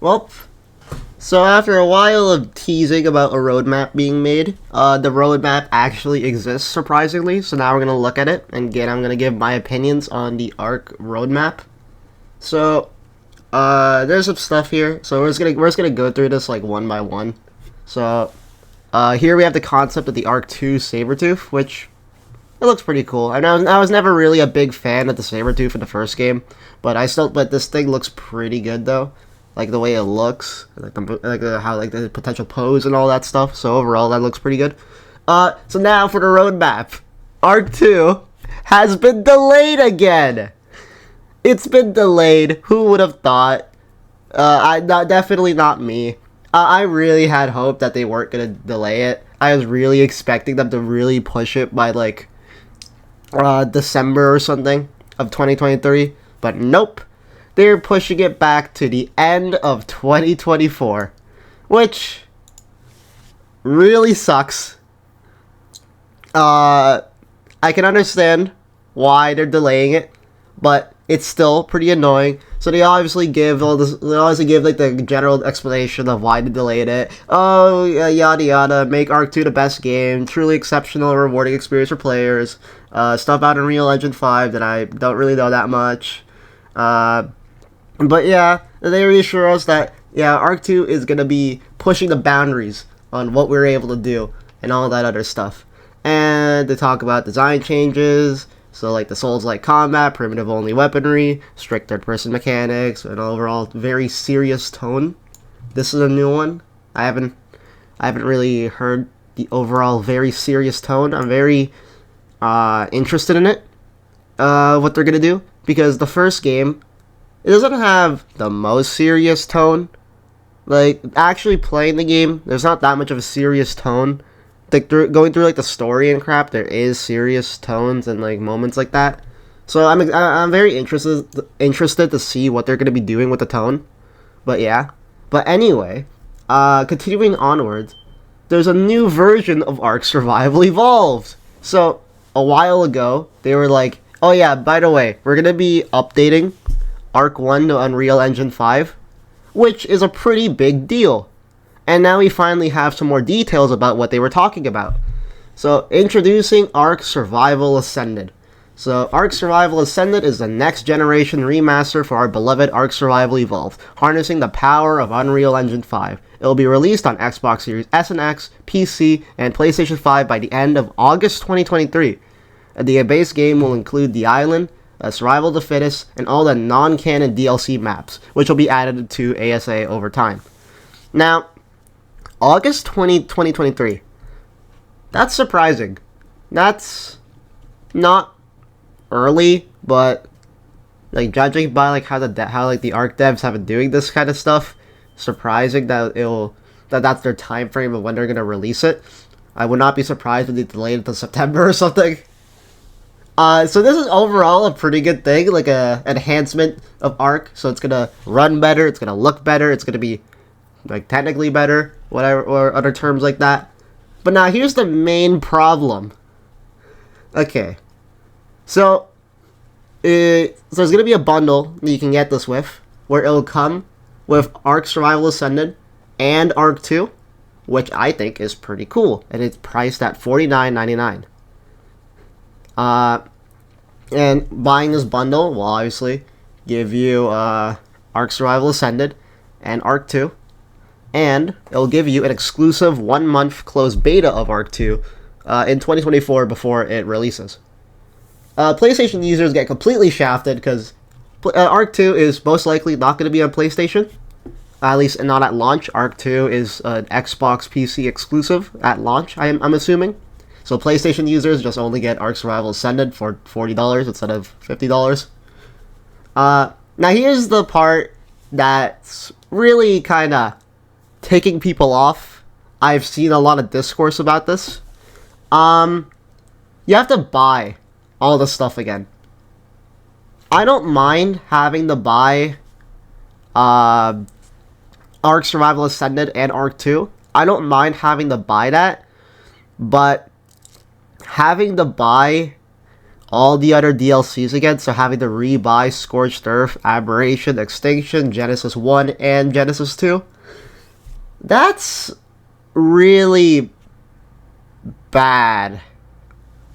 Well, so after a while of teasing about a roadmap being made, the roadmap actually exists surprisingly. So now we're gonna look at it, and again, I'm gonna give my opinions on the Arc roadmap. So, there's some stuff here. So we're just gonna go through this like one by one. So, here we have the concept of the Arc 2 Sabretooth, which it looks pretty cool. I was never really a big fan of the Sabretooth in the first game, but this thing looks pretty good though. Like the way it looks, like the potential pose and all that stuff. So overall, that looks pretty good. So now for the roadmap, Arc 2 has been delayed again. It's been delayed. Who would have thought? Definitely not me. I really had hope that they weren't gonna delay it. I was really expecting them to really push it by like December or something of 2023, but nope. They're pushing it back to the end of 2024, which really sucks. I can understand why they're delaying it, but it's still pretty annoying. So they obviously give all this. They obviously give like the general explanation of why they delayed it. Oh, yada yada. Make Arc 2 the best game. Truly exceptional, rewarding experience for players. Stuff out in Unreal Engine 5 that I don't really know that much. But yeah, they reassure us that yeah, Arc 2 is gonna be pushing the boundaries on what we're able to do and all that other stuff. And they talk about design changes. So like the Souls-like combat, primitive-only weaponry, strict third-person mechanics, and overall very serious tone. This is a new one. I haven't really heard the overall very serious tone. I'm very interested in it. What they're gonna do, because the first game, it doesn't have the most serious tone. Like actually playing the game, there's not that much of a serious tone. Like going through like the story and crap, there is serious tones and like moments like that. So I'm very interested to see what they're gonna be doing with the tone. But yeah. But anyway, continuing onwards, there's a new version of Ark Survival Evolved. So a while ago, they were like, oh yeah, by the way, we're gonna be updating Arc 1 to Unreal Engine 5, which is a pretty big deal. And now we finally have some more details about what they were talking about. So, introducing Ark Survival Ascended. So, Ark Survival Ascended is the next generation remaster for our beloved Ark Survival Evolved, harnessing the power of Unreal Engine 5. It will be released on Xbox Series S and X, PC, and PlayStation 5 by the end of August 2023. The base game will include the island, Survival of the Fittest, and all the non-canon DLC maps, which will be added to ASA over time. Now, August 2023. That's surprising. That's not early, but like judging by like how the Arc devs have been doing this kind of stuff, surprising that that's their time frame of when they're gonna release it. I would not be surprised if they delayed it until September or something. So this is overall a pretty good thing, like a enhancement of Arc. So it's gonna run better, it's gonna look better, it's gonna be like technically better, whatever, or other terms like that. But now here's the main problem. Okay, so there's gonna be a bundle that you can get this with, where it'll come with Ark Survival Ascended and Arc 2, which I think is pretty cool, and it's priced at $49.99. And buying this bundle will obviously give you Ark Survival Ascended and Arc 2, and it'll give you an exclusive 1-month closed beta of Arc 2 in 2024 before it releases. PlayStation users get completely shafted because Arc 2 is most likely not going to be on PlayStation, at least not at launch. Arc 2 is an Xbox PC exclusive at launch, I'm assuming. So PlayStation users just only get Ark Survival Ascended for $40 instead of $50. Now here's the part that's really kind of taking people off. I've seen a lot of discourse about this. You have to buy all the stuff again. I don't mind having to buy Ark Survival Ascended and Arc 2. I don't mind having to buy that, but having to buy all the other DLCs again, so having to rebuy Scorched Earth, Aberration, Extinction, Genesis 1, and Genesis 2, that's really bad.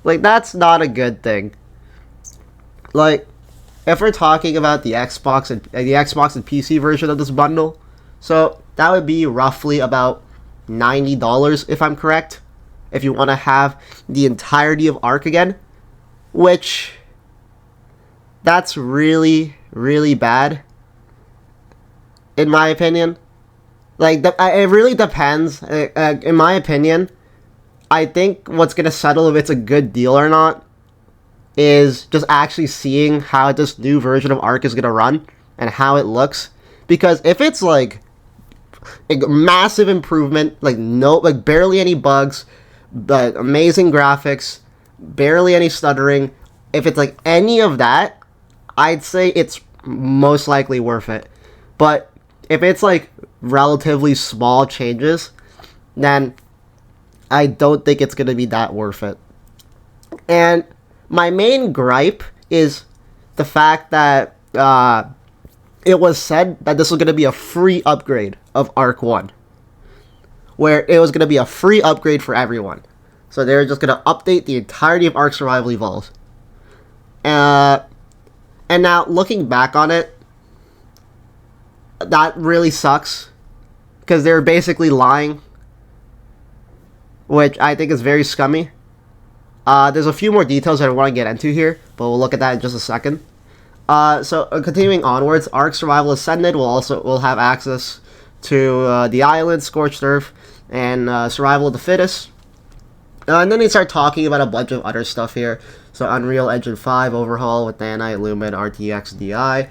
Like, that's not a good thing. Like, if we're talking about the Xbox and PC version of this bundle, so that would be roughly about $90 if I'm correct, if you want to have the entirety of Ark again, which that's really, really bad in my opinion. Like, it really depends. In my opinion, I think what's gonna settle if it's a good deal or not is just actually seeing how this new version of Ark is gonna run and how it looks. Because if it's like a massive improvement, like barely any bugs, but amazing graphics, barely any stuttering, if it's like any of that, I'd say it's most likely worth it. But if it's like relatively small changes, then I don't think it's gonna be that worth it. And my main gripe is the fact that it was said that this was going to be a free upgrade of Ark 1. Where it was going to be a free upgrade for everyone. So they're just going to update the entirety of Ark Survival Evolved. And now, looking back on it, that really sucks. Because they're basically lying. Which I think is very scummy. There's a few more details that I want to get into here, but we'll look at that in just a second. So continuing onwards, Ark Survival Ascended will have access to the island, Scorched Earth, and Survival of the Fittest. And then they start talking about a bunch of other stuff here. So Unreal Engine 5 overhaul with Nanite, Lumen, RTX, DI,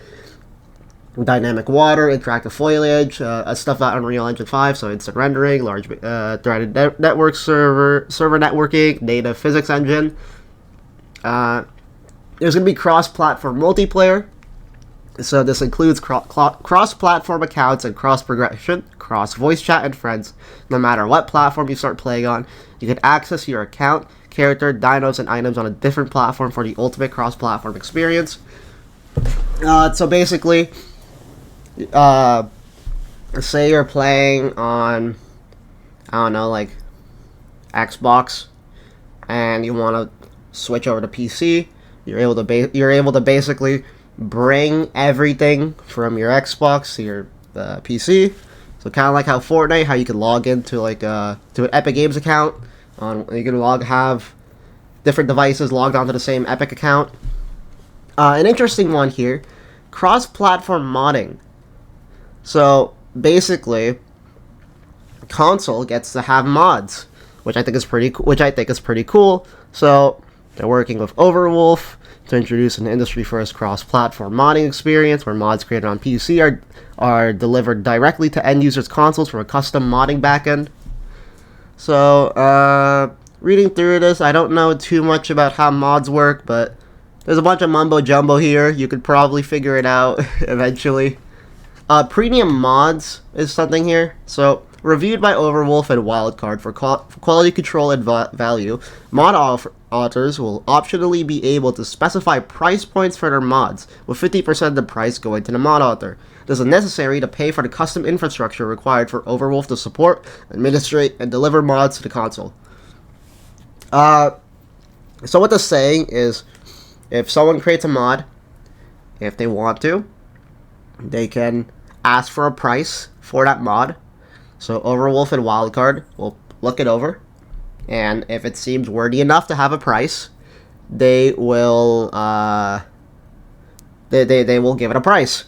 Dynamic Water, Interactive Foliage, stuff about Unreal Engine 5, so instant rendering, large threaded network server networking, native physics engine. There's going to be cross-platform multiplayer, so this includes cross-platform accounts and cross-progression, cross-voice chat and friends. No matter what platform you start playing on, you can access your account, character, dinos, and items on a different platform for the ultimate cross-platform experience. So basically, say you're playing on, I don't know, like Xbox, and you want to switch over to PC. You're able to basically bring everything from your Xbox to your PC. So kind of like how Fortnite, how you can log into like to an Epic Games account. You can have different devices logged onto the same Epic account. An interesting one here, cross-platform modding. So basically, console gets to have mods, which I think is pretty cool. So they're working with Overwolf to introduce an industry-first cross-platform modding experience where mods created on PC are delivered directly to end users' consoles from a custom modding backend. So reading through this, I don't know too much about how mods work, but there's a bunch of mumbo jumbo here. You could probably figure it out eventually. Premium mods is something here. So, reviewed by Overwolf and Wildcard for quality control and value, mod authors will optionally be able to specify price points for their mods, with 50% of the price going to the mod author. This is necessary to pay for the custom infrastructure required for Overwolf to support, administrate, and deliver mods to the console. So what this is saying is, if someone creates a mod, if they want to, they can ask for a price for that mod. So Overwolf and Wildcard will look it over, and if it seems worthy enough to have a price, they will they will give it a price.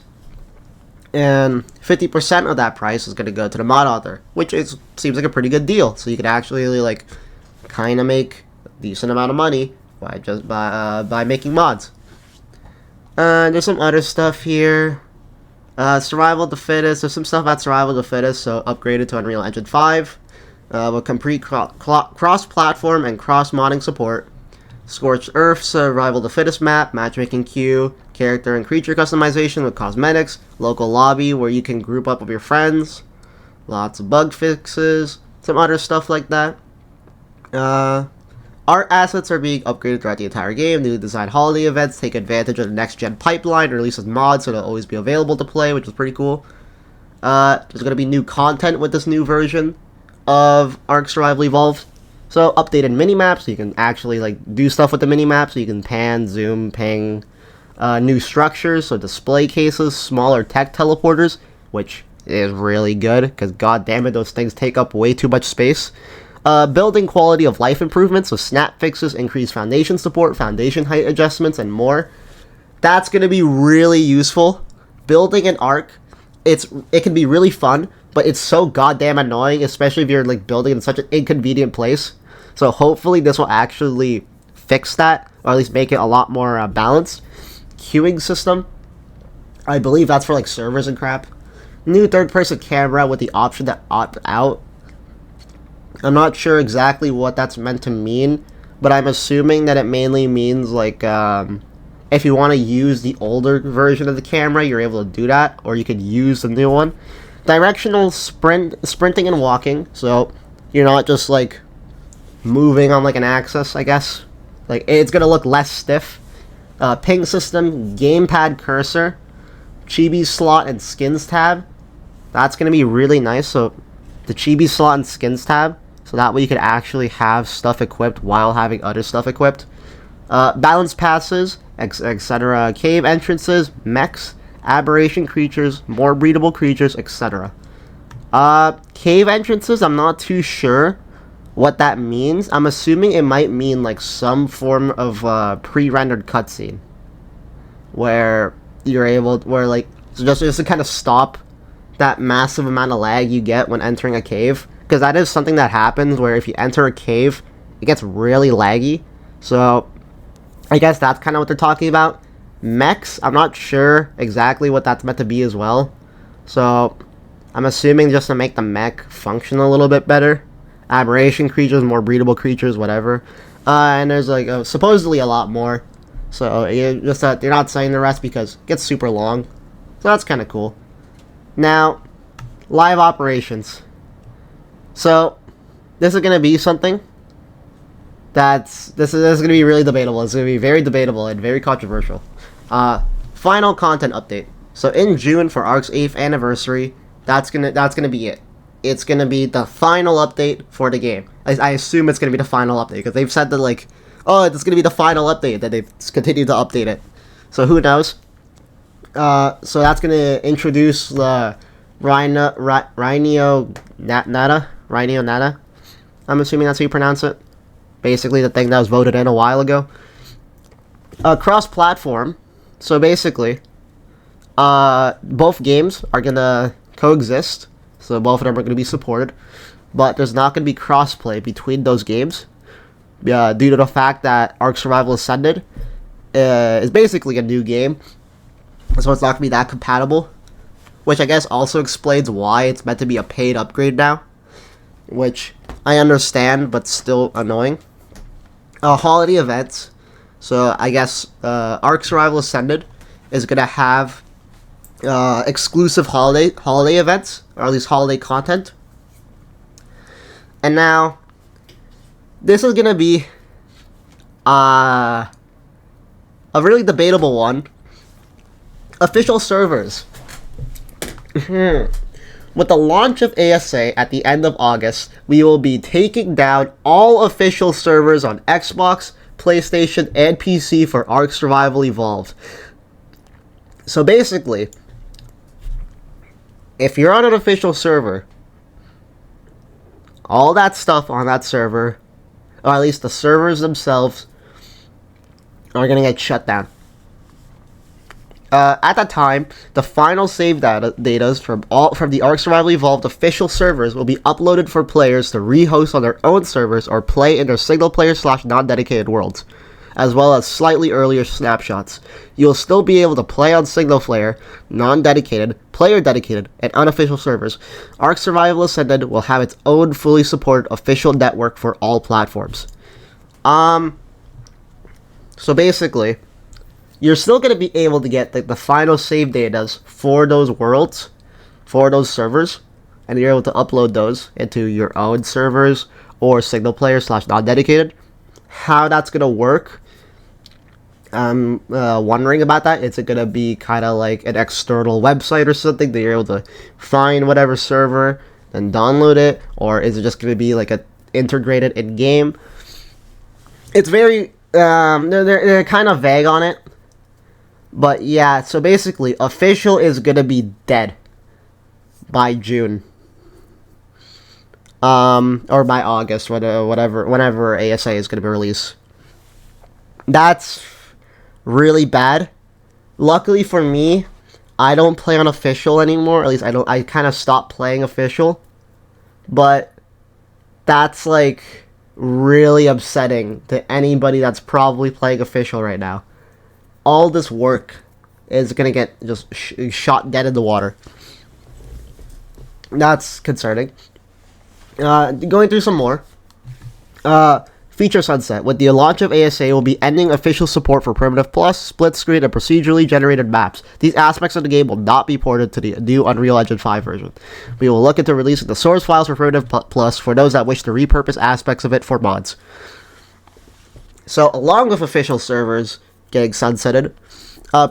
And 50% of that price is going to go to the mod author, which seems like a pretty good deal. So you can actually like kind of make a decent amount of money by making mods. There's some other stuff here. Survival of the Fittest. There's some stuff about Survival of the Fittest, so upgraded to Unreal Engine 5 with complete cross-platform and cross-modding support. Scorched Earth, Survival of the Fittest map, matchmaking queue, character and creature customization with cosmetics, local lobby where you can group up with your friends, lots of bug fixes, some other stuff like that. Art assets are being upgraded throughout the entire game. Newly designed holiday events take advantage of the next-gen pipeline, releases mods, so they'll always be available to play, which is pretty cool. There's going to be new content with this new version of Ark Survival Evolved. So, updated mini-maps, so you can actually, like, do stuff with the mini-maps, so you can pan, zoom, ping. New structures, so display cases, smaller tech teleporters, which is really good, because god damn it, those things take up way too much space. Building quality of life improvements, so snap fixes, increased foundation support, foundation height adjustments, and more. That's going to be really useful. Building an Ark, it can be really fun, but it's so goddamn annoying, especially if you're like building in such an inconvenient place. So hopefully this will actually fix that, or at least make it a lot more balanced. Queuing system, I believe that's for like servers and crap. New third-person camera with the option to opt out. I'm not sure exactly what that's meant to mean, but I'm assuming that it mainly means like if you want to use the older version of the camera, you're able to do that, or you could use the new one. Directional sprinting and walking, so you're not just like moving on like an axis, I guess. Like it's gonna look less stiff. Ping system, gamepad cursor, chibi slot, and skins tab. That's gonna be really nice. So the chibi slot and skins tab, so that way you could actually have stuff equipped while having other stuff equipped. Balance passes, etc. Cave entrances, mechs, aberration creatures, more breedable creatures, etc. Cave entrances, I'm not too sure what that means. I'm assuming it might mean like some form of pre-rendered cutscene where you're able, where like just to kind of stop that massive amount of lag you get when entering a cave, because that is something that happens where if you enter a cave, it gets really laggy. So I guess that's kind of what they're talking about. Mechs, I'm not sure exactly what that's meant to be as well. So I'm assuming just to make the mech function a little bit better. Aberration creatures, more breedable creatures, whatever. And there's like supposedly a lot more. So you're not saying the rest because it gets super long. So that's kind of cool. Now, live operations. So this is gonna be something this is gonna be really debatable. It's gonna be very debatable and very controversial. Final content update. So in June for Ark's 8th anniversary, that's gonna be it. It's gonna be the final update for the game. I assume it's gonna be the final update because they've said that like, oh, it's gonna be the final update, that they've continued to update it. So who knows? So that's gonna introduce the Rhino Nata. I'm assuming that's how you pronounce it. Basically, the thing that was voted in a while ago. Cross-platform. So basically, both games are gonna coexist. So both of them are going to be supported, but there's not going to be crossplay between those games due to the fact that Ark Survival Ascended is basically a new game, so it's not going to be that compatible, which I guess also explains why it's meant to be a paid upgrade now, which I understand, but still annoying. Holiday events, so I guess Ark Survival Ascended is going to have exclusive holiday events, or at least holiday content. And now this is gonna be a really debatable one. Official servers. With the launch of ASA at the end of August, we will be taking down all official servers on Xbox, PlayStation, and PC for Ark Survival Evolved. So basically, if you're on an official server, all that stuff on that server, or at least the servers themselves, are going to get shut down. At that time, the final save data from the Ark Survival Evolved official servers will be uploaded for players to rehost on their own servers or play in their single-player / non-dedicated worlds, as well as slightly earlier snapshots. You'll still be able to play on single-player, non-dedicated, player-dedicated, and unofficial servers. Ark Survival Ascended will have its own fully supported official network for all platforms. So basically, you're still going to be able to get the final save data for those worlds, for those servers, and you're able to upload those into your own servers or single-player / non-dedicated. how that's gonna work. I'm wondering about that. Is it gonna be kind of like an external website or something that you're able to find whatever server and download it, or is it just gonna be like a integrated in game? It's very they're kind of vague on it, but yeah. So basically, official is gonna be dead by June, or by August, whenever ASA is gonna be released. That's really bad. Luckily for me, I don't play on official anymore. At least I kind of stopped playing official. But that's like really upsetting to anybody that's probably playing official right now. All this work is gonna get just shot dead in the water. That's concerning. Going through some more. Feature sunset. With the launch of ASA, will be ending official support for Primitive Plus, split screen, and procedurally generated maps. These aspects of the game will not be ported to the new Unreal Engine 5 version. We will look into releasing the source files for Primitive Plus for those that wish to repurpose aspects of it for mods. So, along with official servers getting sunsetted,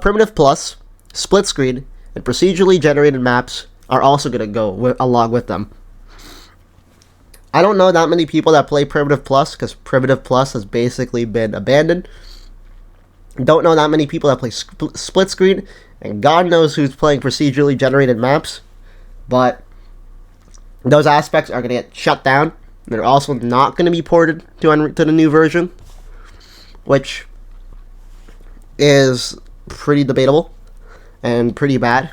Primitive Plus, split screen, and procedurally generated maps are also going to go along with them. I don't know that many people that play Primitive Plus, because Primitive Plus has basically been abandoned. Don't know that many people that play split screen, and God knows who's playing procedurally generated maps. But those aspects are going to get shut down. They're also not going to be ported to the new version, which is pretty debatable and pretty bad.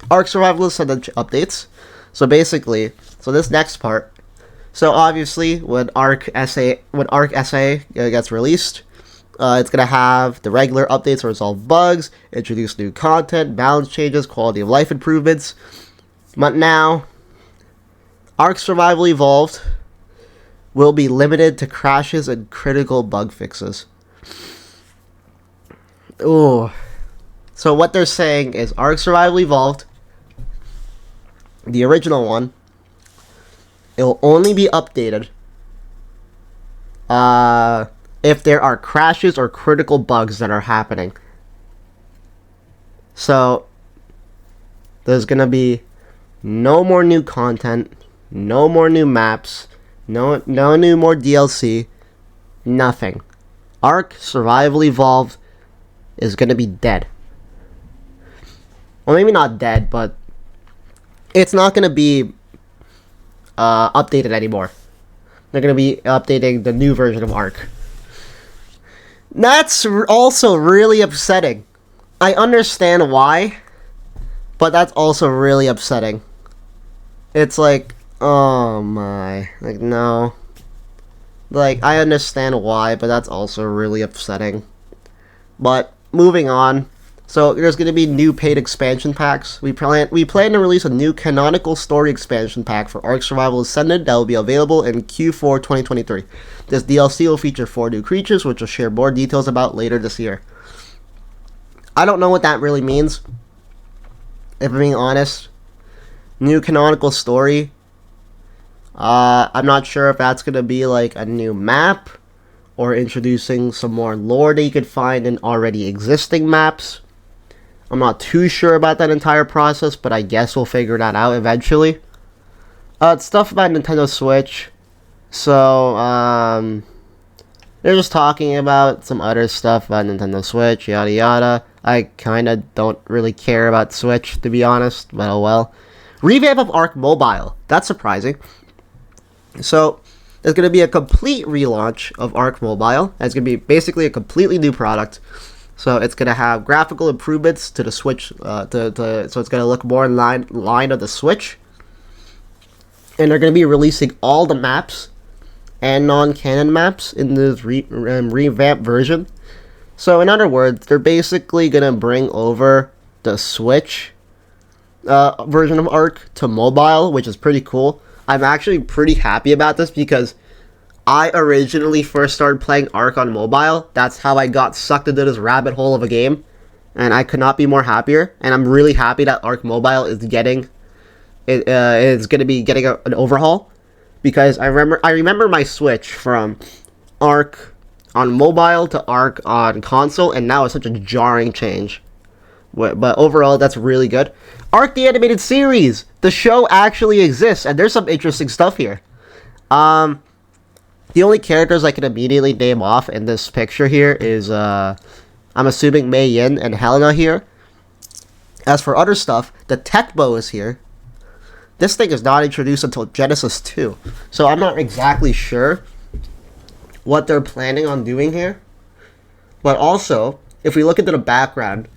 Ark Survivalist sent updates. So basically, this next part. So obviously, when Ark SA gets released, it's gonna have the regular updates to resolve bugs, introduce new content, balance changes, quality of life improvements. But now, Ark Survival Evolved will be limited to crashes and critical bug fixes. Ooh. So what they're saying is Ark Survival Evolved, the original one, it will only be updated if there are crashes or critical bugs that are happening. So there's gonna be no more new content, no more new maps, no new more DLC, nothing. Ark Survival Evolved is gonna be dead. Well, maybe not dead, but it's not gonna be updated anymore. They're gonna be updating the new version of Ark. That's also really upsetting. I understand why, but that's also really upsetting. It's like, oh my, like no. Like, I understand why, but that's also really upsetting. But moving on. So there's going to be new paid expansion packs. We plan to release a new canonical story expansion pack for Ark Survival Ascended that will be available in Q4 2023. This DLC will feature 4 new creatures, which we'll share more details about later this year. I don't know what that really means, if I'm being honest. New canonical story. I'm not sure if that's going to be like a new map or introducing some more lore that you could find in already existing maps. I'm not too sure about that entire process, but I guess we'll figure that out eventually. It's stuff about Nintendo Switch. So, they're just talking about some other stuff about Nintendo Switch, yada yada. I kinda don't really care about Switch, to be honest, but oh well. Revamp of Ark Mobile. That's surprising. So, there's going to be a complete relaunch of Ark Mobile. It's going to be basically a completely new product. So it's going to have graphical improvements to the Switch, so it's going to look more in line of the Switch. And they're going to be releasing all the maps and non-canon maps in this revamped version. So in other words, they're basically going to bring over the Switch version of Ark to mobile, which is pretty cool. I'm actually pretty happy about this because I originally first started playing Ark on mobile. That's how I got sucked into this rabbit hole of a game, and I could not be more happier. And I'm really happy that Ark Mobile is getting is going to be getting an overhaul, because I remember my Switch from Arc on mobile to Arc on console, and now it's such a jarring change. But overall, that's really good. Arc the Animated Series! The show actually exists, and there's some interesting stuff here. The only characters I can immediately name off in this picture here is, I'm assuming Mei Yin and Helena here. As for other stuff, the Tecmo is here. This thing is not introduced until Genesis 2, so I'm not exactly sure what they're planning on doing here. But also, if we look into the background,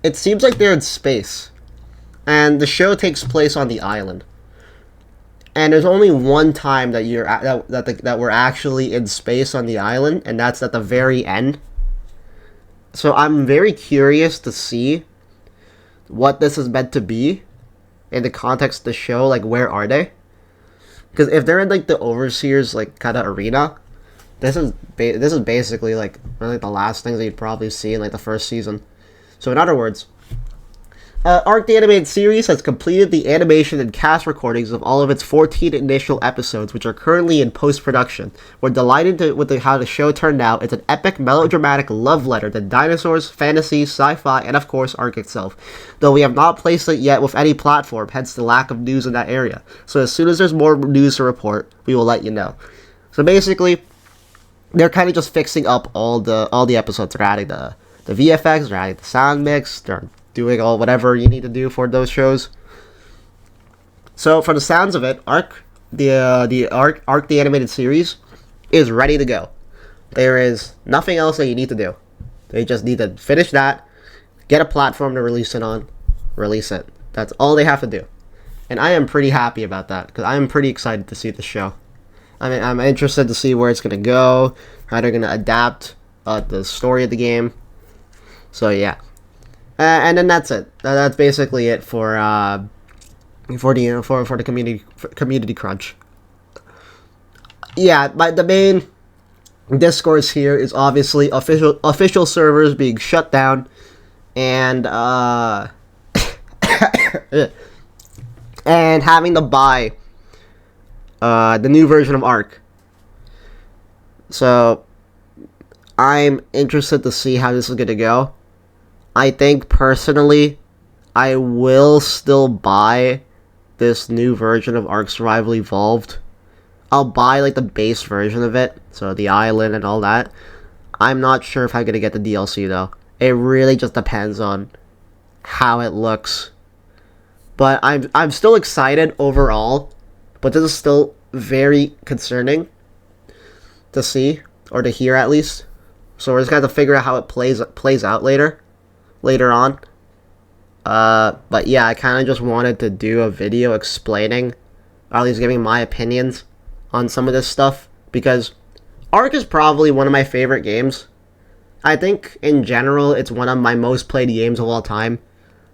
it seems like they're in space, and the show takes place on the island. And there's only one time that that we're actually in space on the island, and that's at the very end. So I'm very curious to see what this is meant to be in the context of the show. Like, where are they? Because if they're in like the Overseers like kind of arena, this is basically like really the last things that you'd probably see in like the first season. So in other words, Arc the Animated Series has completed the animation and cast recordings of all of its 14 initial episodes, which are currently in post-production. We're delighted with how the show turned out. It's an epic, melodramatic love letter to dinosaurs, fantasy, sci-fi, and of course, Arc itself. Though we have not placed it yet with any platform, hence the lack of news in that area. So as soon as there's more news to report, we will let you know. So basically, they're kind of just fixing up all the episodes. They're adding the VFX, they're adding the sound mix, they're doing all whatever you need to do for those shows. So for the sounds of it, Arc the Animated Series is ready to go. There is nothing else that you need to do. They just need to finish that, get a platform to release it on, release it. That's all they have to do. And I am pretty happy about that, because I am pretty excited to see the show. I mean, I'm interested to see where it's going to go, how they're going to adapt the story of the game. So yeah. And then that's it. That's basically it for the community crunch. Yeah, but the main discourse here is obviously official servers being shut down, and and having to buy the new version of Arc. So I'm interested to see how this is gonna go. I think, personally, I will still buy this new version of Ark Survival Evolved. I'll buy, like, the base version of it, so the island and all that. I'm not sure if I'm gonna get the DLC, though. It really just depends on how it looks. But I'm still excited overall, but this is still very concerning to see, or to hear at least. So we're just gonna have to figure out how it plays out later on. But yeah, I kind of just wanted to do a video explaining, or at least giving my opinions on some of this stuff, because Ark is probably one of my favorite games. I think in general it's one of my most played games of all time.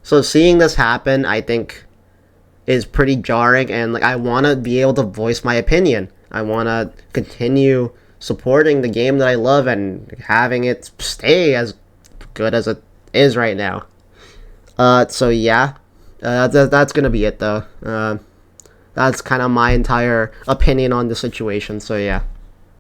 So seeing this happen, I think, is pretty jarring, and like I want to be able to voice my opinion. I want to continue supporting the game that I love and having it stay as good as it is right now. So yeah, that's gonna be it though. That's kind of my entire opinion on the situation, so yeah.